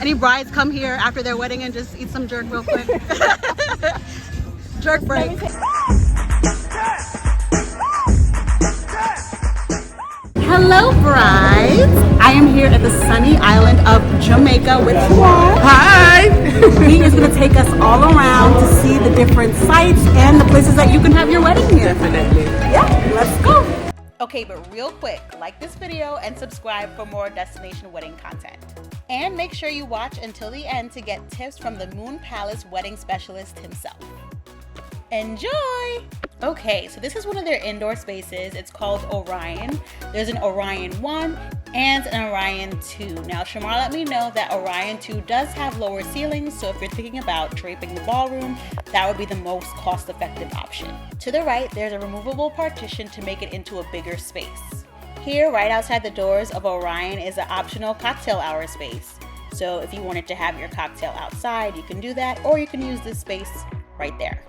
Any brides come here after their wedding and just eat some jerk real quick? Jerk break. Hello brides! I am here at the sunny island of Jamaica with Juan. Hi! He is going to take us all around to see the different sites and the places that you can have your wedding here. Definitely. Yeah, let's go! Okay, but real quick, like this video and subscribe for more destination wedding content. And make sure you watch until the end to get tips from the Moon Palace wedding specialist himself. Enjoy! Okay, so this is one of their indoor spaces. It's called Orion. There's an Orion 1 and an Orion 2. Now, Shamar let me know that Orion 2 does have lower ceilings, so if you're thinking about draping the ballroom, that would be the most cost-effective option. To the right, there's a removable partition to make it into a bigger space. Here, right outside the doors of Orion, is an optional cocktail hour space. So if you wanted to have your cocktail outside, you can do that, or you can use this space right there.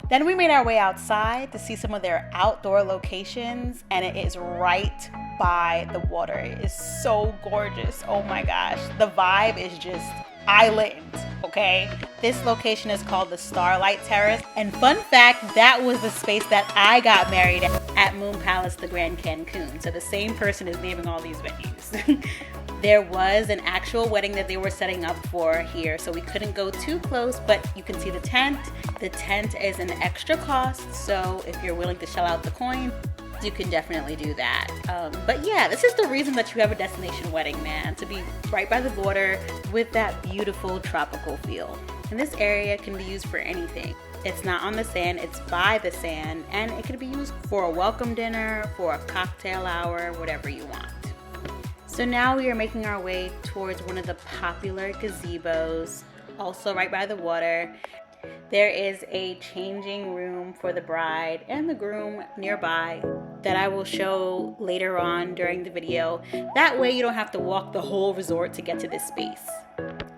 Then we made our way outside to see some of their outdoor locations, and it is right by the water. It is so gorgeous. Oh my gosh. The vibe is just island, okay? This location is called the Starlight Terrace. And fun fact, that was the space that I got married at Moon Palace, the Grand Cancun. So the same person is naming all these venues. There was an actual wedding that they were setting up for here, so we couldn't go too close, but you can see the tent. The tent is an extra cost, so if you're willing to shell out the coin, you can definitely do that. But yeah, this is the reason that you have a destination wedding, man, to be right by the water with that beautiful tropical feel. And this area can be used for anything. It's not on the sand, it's by the sand, and it can be used for a welcome dinner, for a cocktail hour, whatever you want. So now we are making our way towards one of the popular gazebos, also right by the water. There is a changing room for the bride and the groom nearby that I will show later on during the video. That way you don't have to walk the whole resort to get to this space.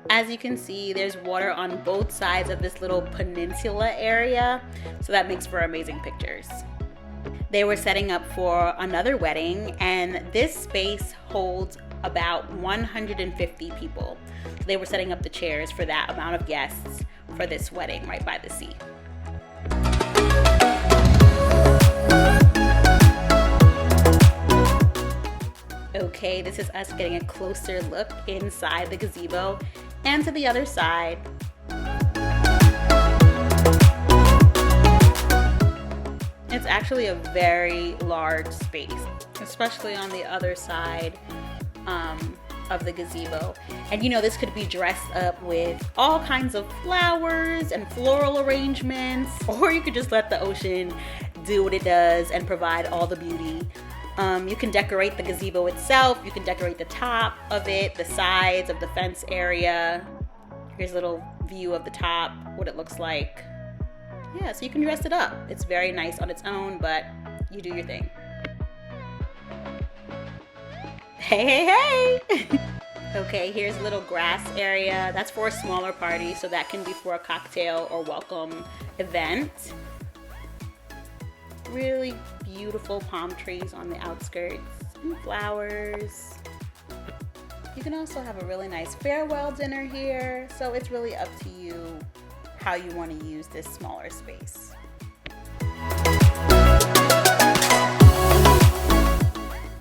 As you can see, there's water on both sides of this little peninsula area, so that makes for amazing pictures. They were setting up for another wedding, and this space holds about 150 people. So they were setting up the chairs for that amount of guests for this wedding right by the sea. Okay, this is us getting a closer look inside the gazebo and to the other side. It's actually a very large space, especially on the other side of the gazebo. And you know, this could be dressed up with all kinds of flowers and floral arrangements, or you could just let the ocean do what it does and provide all the beauty. You can decorate the gazebo itself. You can decorate the top of it, the sides of the fence area. Here's a little view of the top, what it looks like. Yeah, so you can dress it up. It's very nice on its own, but you do your thing. Hey, hey, hey! Okay, here's a little grass area. That's for a smaller party, so that can be for a cocktail or welcome event. Really beautiful palm trees on the outskirts and flowers. You can also have a really nice farewell dinner here, so it's really up to you how you want to use this smaller space.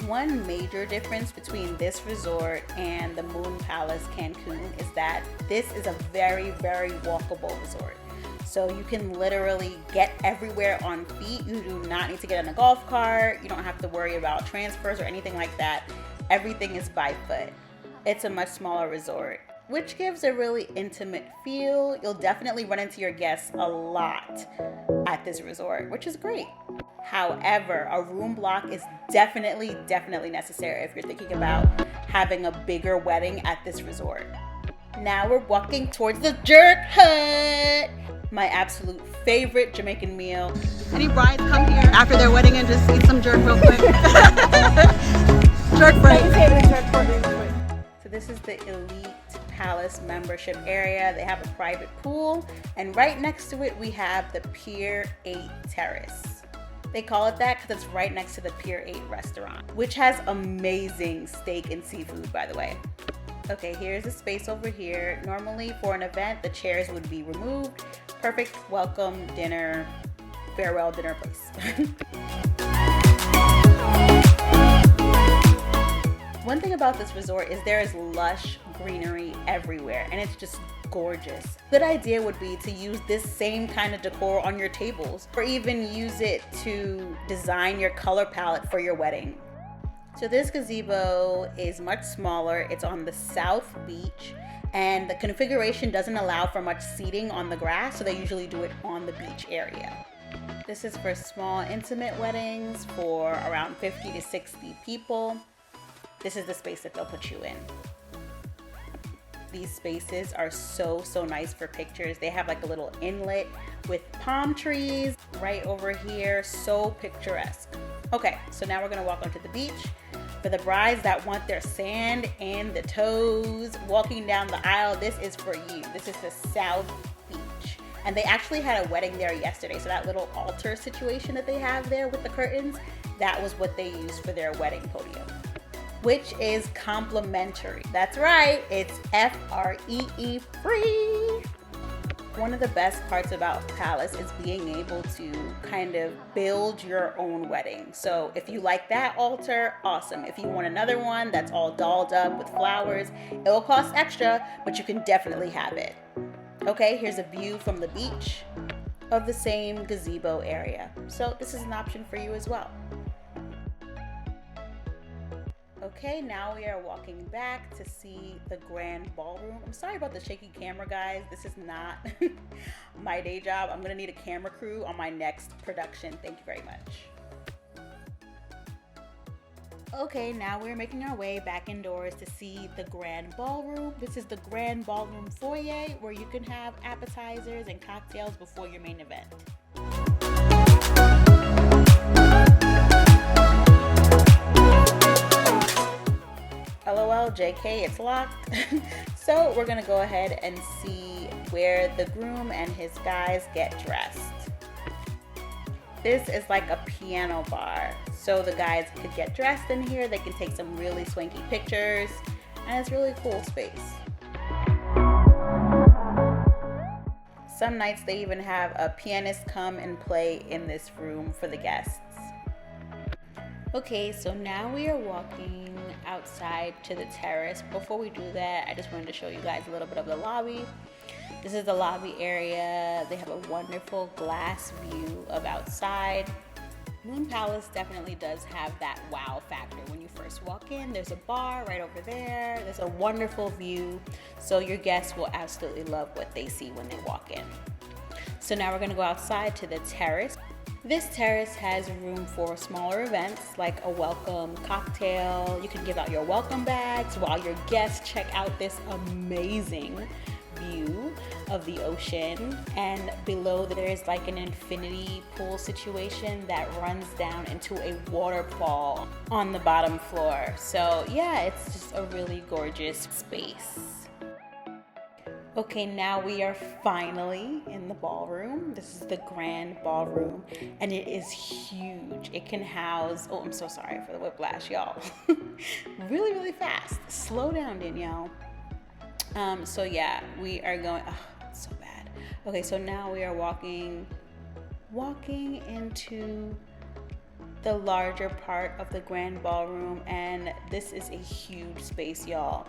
One major difference between this resort and the Moon Palace Cancun is that this is a very, very walkable resort. So you can literally get everywhere on feet. You do not need to get in a golf cart. You don't have to worry about transfers or anything like that. Everything is by foot. It's a much smaller resort, which gives a really intimate feel. You'll definitely run into your guests a lot at this resort, which is great. However, a room block is definitely necessary if you're thinking about having a bigger wedding at this resort. Now we're walking towards the jerk hut, my absolute favorite Jamaican meal. Any brides come here after their wedding and just eat some jerk real quick? Jerk break. So this is the Elite Palace membership area. They have a private pool, and right next to it we have the Pier 8 Terrace. They call it that because it's right next to the Pier 8 restaurant, which has amazing steak and seafood, by the way. Okay, here's a space over here. Normally for an event, the chairs would be removed. Perfect welcome dinner, farewell dinner place. One thing about this resort is there is lush greenery everywhere and it's just gorgeous. Good idea would be to use this same kind of decor on your tables or even use it to design your color palette for your wedding. So this gazebo is much smaller. It's on the south beach and the configuration doesn't allow for much seating on the grass, so they usually do it on the beach area. This is for small intimate weddings for around 50 to 60 people. This is the space that they'll put you in. These spaces are so nice for pictures. They have like a little inlet with palm trees right over here. So picturesque. Okay, so now we're gonna walk onto the beach. For the brides that want their sand in the toes, walking down the aisle, this is for you. This is the South Beach. And they actually had a wedding there yesterday. So that little altar situation that they have there with the curtains, that was what they used for their wedding podium, which is complimentary. That's right, it's F-R-E-E free. One of the best parts about Palace is being able to kind of build your own wedding. So if you like that altar, awesome. If you want another one that's all dolled up with flowers, it will cost extra, but you can definitely have it. Okay, here's a view from the beach of the same gazebo area. So this is an option for you as well. Okay, now we are walking back to see the grand ballroom. I'm sorry about the shaky camera, guys. This is not my day job. I'm gonna need a camera crew on my next production. Thank you very much. Okay, now we're making our way back indoors to see the grand ballroom. This is the grand ballroom foyer where you can have appetizers and cocktails before your main event. LOL, JK, it's locked. So we're gonna go ahead and see where the groom and his guys get dressed. This is like a piano bar. So the guys could get dressed in here. They can take some really swanky pictures and it's a really cool space. Some nights they even have a pianist come and play in this room for the guests. Okay, so now we are walking outside to the terrace. Before we do that, I just wanted to show you guys a little bit of the lobby. This is the lobby area. They have a wonderful glass view of outside. Moon Palace definitely does have that wow factor. When you first walk in, there's a bar right over there. There's a wonderful view. So your guests will absolutely love what they see when they walk in. So now we're gonna go outside to the terrace. This terrace has room for smaller events like a welcome cocktail. You can give out your welcome bags while your guests check out this amazing view of the ocean. And below there is like an infinity pool situation that runs down into a waterfall on the bottom floor. So yeah, it's just a really gorgeous space. Okay, now we are finally in the ballroom. This is the grand ballroom and it is huge. It can house, oh, I'm so sorry for the whiplash, y'all. really fast. Slow down, Danielle. So yeah, we are going, oh, it's so bad. Okay, so now we are walking into the larger part of the grand ballroom and this is a huge space, y'all.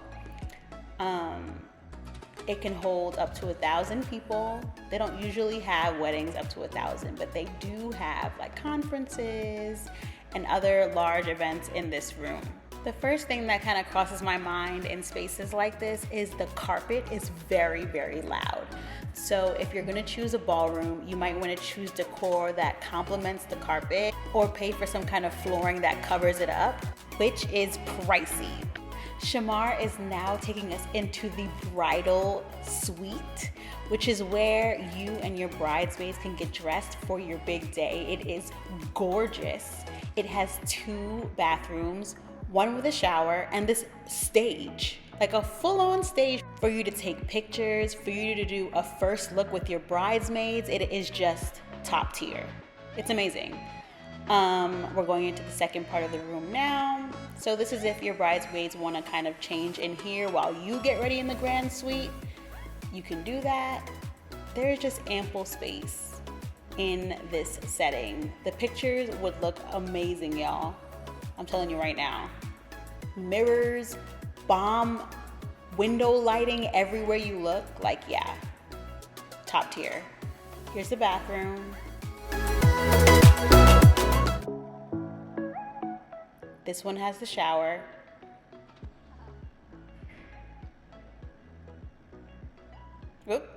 It can hold up to 1,000 people. They don't usually have weddings up to 1,000, but they do have like conferences and other large events in this room. The first thing that kind of crosses my mind in spaces like this is the carpet is very loud. So if you're gonna choose a ballroom, you might wanna choose decor that complements the carpet or pay for some kind of flooring that covers it up, which is pricey. Shamar is now taking us into the bridal suite, which is where you and your bridesmaids can get dressed for your big day. It is gorgeous. It has 2 bathrooms, one with a shower, and this stage, like a full-on stage for you to take pictures, for you to do a first look with your bridesmaids. It is just top tier. It's amazing. We're going into the second part of the room now. So this is if your bridesmaids want to kind of change in here while you get ready in the grand suite. You can do that. There is just ample space in this setting. The pictures would look amazing, y'all. I'm telling you right now. Mirrors, bomb window lighting everywhere you look. Like, yeah, top tier. Here's the bathroom. This one has the shower. Whoop.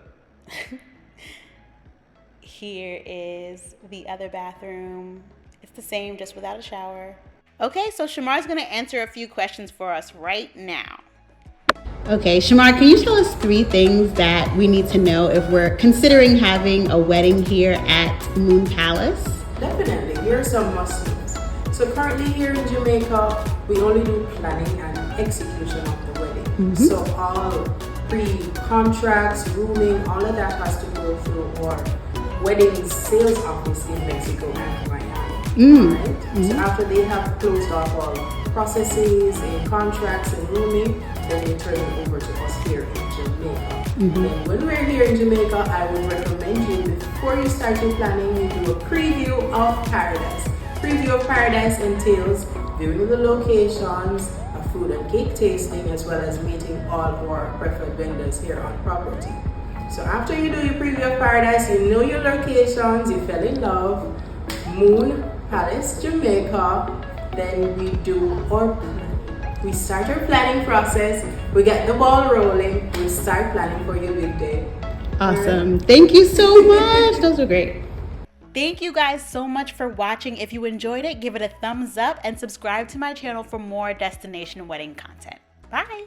Here is the other bathroom. It's the same, just without a shower. Okay, so Shamar's gonna answer a few questions for us right now. Okay, Shamar, can you tell us 3 things that we need to know if we're considering having a wedding here at Moon Palace? Definitely, here are some must-knows. So currently here in Jamaica, we only do planning and execution of the wedding. So all pre-contracts, rooming, all of that has to go through our wedding sales office in Mexico and Miami. Right? So after they have closed off all processes and contracts and rooming, then they turn it over to us here in Jamaica. And when we're here in Jamaica, I would recommend you, before you start your planning, you do a preview of Paradise. Preview of Paradise entails viewing the locations, a food and cake tasting, as well as meeting all our preferred vendors here on property. So after you do your preview of Paradise, you know your locations, you fell in love, Moon Palace Jamaica, then we do our planning. We start our planning process, we get the ball rolling, we start planning for your big day. Awesome. Thank you so much. Those were great. Thank you guys so much for watching. If you enjoyed it, give it a thumbs up and subscribe to my channel for more destination wedding content. Bye.